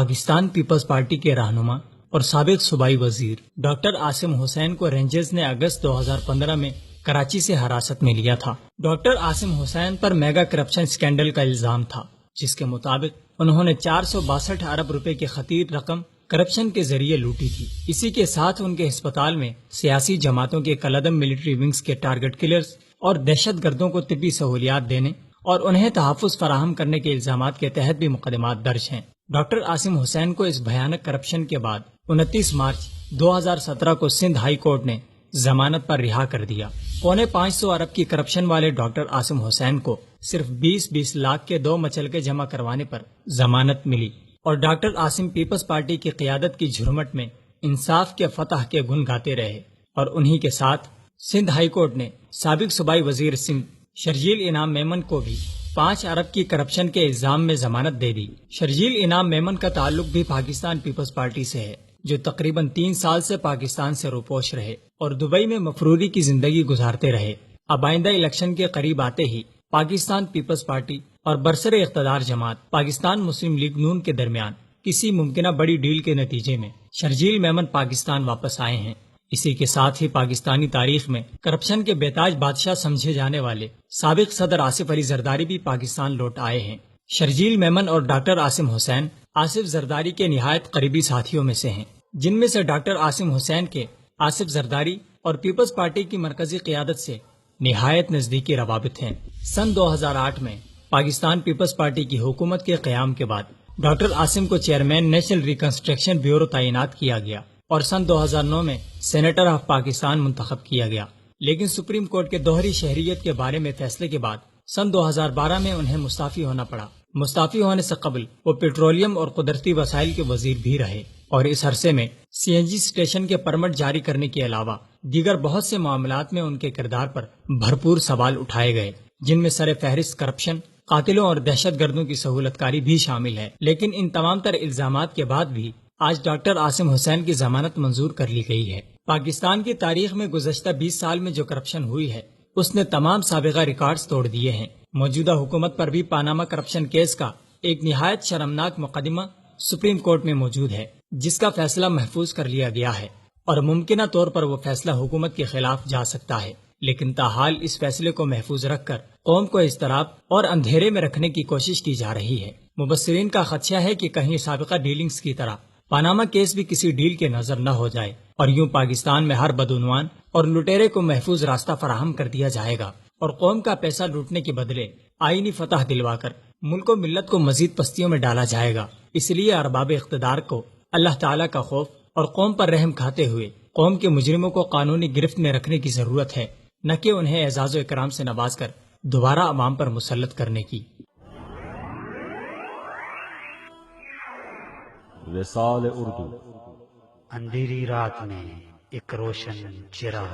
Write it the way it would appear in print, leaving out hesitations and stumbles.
Pakistan Peoples party کے رہنما اور سابق صوبائی وزیر ڈاکٹر عاصم حسین کو رینجرز نے اگست 2015 میں کراچی سے حراست میں لیا تھا۔ ڈاکٹر عاصم حسین پر میگا کرپشن سکینڈل کا الزام تھا، جس کے مطابق انہوں نے 462 ارب روپے کی خطیر رقم کرپشن کے ذریعے لوٹی تھی۔ اسی کے ساتھ ان کے ہسپتال میں سیاسی جماعتوں کے کالعدم ملٹری ونگز کے ٹارگٹ کلرز اور دہشت گردوں کو طبی سہولیات دینے اور انہیں تحفظ فراہم کرنے کے الزامات کے تحت بھی مقدمات درج ہیں۔ ڈاکٹر عاصم حسین کو اس بھیانک کرپشن کے بعد 29 مارچ 2017 کو سندھ ہائی کورٹ نے ضمانت پر رہا کر دیا۔ 550 ارب کی کرپشن والے ڈاکٹر عاصم حسین کو صرف 20 لاکھ کے 2 مچلکے جمع کروانے پر ضمانت ملی، اور ڈاکٹر عاصم پیپلز پارٹی کی قیادت کی جھرمٹ میں انصاف کے فتح کے گن گاتے رہے، اور انہی کے ساتھ سندھ ہائی کورٹ نے سابق صوبائی وزیر سندھ شرجیل انعام میمن کو بھی 5 ارب کی کرپشن کے الزام میں ضمانت دے دی۔ شرجیل انعام میمن کا تعلق بھی پاکستان پیپلز پارٹی سے ہے، جو تقریباً 3 سال سے پاکستان سے روپوش رہے اور دبئی میں مفروری کی زندگی گزارتے رہے۔ اب آئندہ الیکشن کے قریب آتے ہی پاکستان پیپلز پارٹی اور برسر اقتدار جماعت پاکستان مسلم لیگ نون کے درمیان کسی ممکنہ بڑی ڈیل کے نتیجے میں شرجیل میمن پاکستان واپس آئے ہیں۔ اسی کے ساتھ ہی پاکستانی تاریخ میں کرپشن کے بیتاج بادشاہ سمجھے جانے والے سابق صدر آصف علی زرداری بھی پاکستان لوٹ آئے ہیں۔ شرجیل میمن اور ڈاکٹر عاصم حسین آصف زرداری کے نہایت قریبی ساتھیوں میں سے ہیں، جن میں سے ڈاکٹر عاصم حسین کے آصف زرداری اور پیپلز پارٹی کی مرکزی قیادت سے نہایت نزدیکی روابط ہیں۔ سن 2008 میں پاکستان پیپلز پارٹی کی حکومت کے قیام کے بعد ڈاکٹر عاصم کو چیئرمین نیشنل ریکنسٹرکشن بیورو تعینات کیا گیا اور سن 2009 میں سینیٹر آف پاکستان منتخب کیا گیا، لیکن سپریم کورٹ کے دوہری شہریت کے بارے میں فیصلے کے بعد سن 2012 میں انہیں مستعفی ہونا پڑا۔ مستعفی ہونے سے قبل وہ پیٹرولیم اور قدرتی وسائل کے وزیر بھی رہے، اور اس عرصے میں CNG اسٹیشن کے پرمٹ جاری کرنے کے علاوہ دیگر بہت سے معاملات میں ان کے کردار پر بھرپور سوال اٹھائے گئے، جن میں سر فہرست کرپشن، قاتلوں اور دہشت گردوں کی سہولت کاری بھی شامل ہے۔ لیکن ان تمام تر الزامات کے بعد بھی آج ڈاکٹر عاصم حسین کی ضمانت منظور کر لی گئی ہے۔ پاکستان کی تاریخ میں گزشتہ 20 سال میں جو کرپشن ہوئی ہے، اس نے تمام سابقہ ریکارڈز توڑ دیے ہیں۔ موجودہ حکومت پر بھی پاناما کرپشن کیس کا ایک نہایت شرمناک مقدمہ سپریم کورٹ میں موجود ہے، جس کا فیصلہ محفوظ کر لیا گیا ہے، اور ممکنہ طور پر وہ فیصلہ حکومت کے خلاف جا سکتا ہے، لیکن تاحال اس فیصلے کو محفوظ رکھ کر قوم کو اضطراب اور اندھیرے میں رکھنے کی کوشش کی جا رہی ہے۔ مبصرین کا خدشہ ہے کہ کہیں سابقہ ڈیلنگز کی طرح پاناما کیس بھی کسی ڈیل کے نظر نہ ہو جائے، اور یوں پاکستان میں ہر بدعنوان اور لٹیرے کو محفوظ راستہ فراہم کر دیا جائے گا، اور قوم کا پیسہ لوٹنے کے بدلے آئینی فتح دلوا کر ملک و ملت کو مزید پستیوں میں ڈالا جائے گا۔ اس لیے ارباب اقتدار کو اللہ تعالیٰ کا خوف اور قوم پر رحم کھاتے ہوئے قوم کے مجرموں کو قانونی گرفت میں رکھنے کی ضرورت ہے، نہ کہ انہیں اعزاز و اکرام سے نواز کر دوبارہ عوام پر مسلط کرنے کی۔ وصال اردو، اندھیری رات میں ایک روشن چراغ۔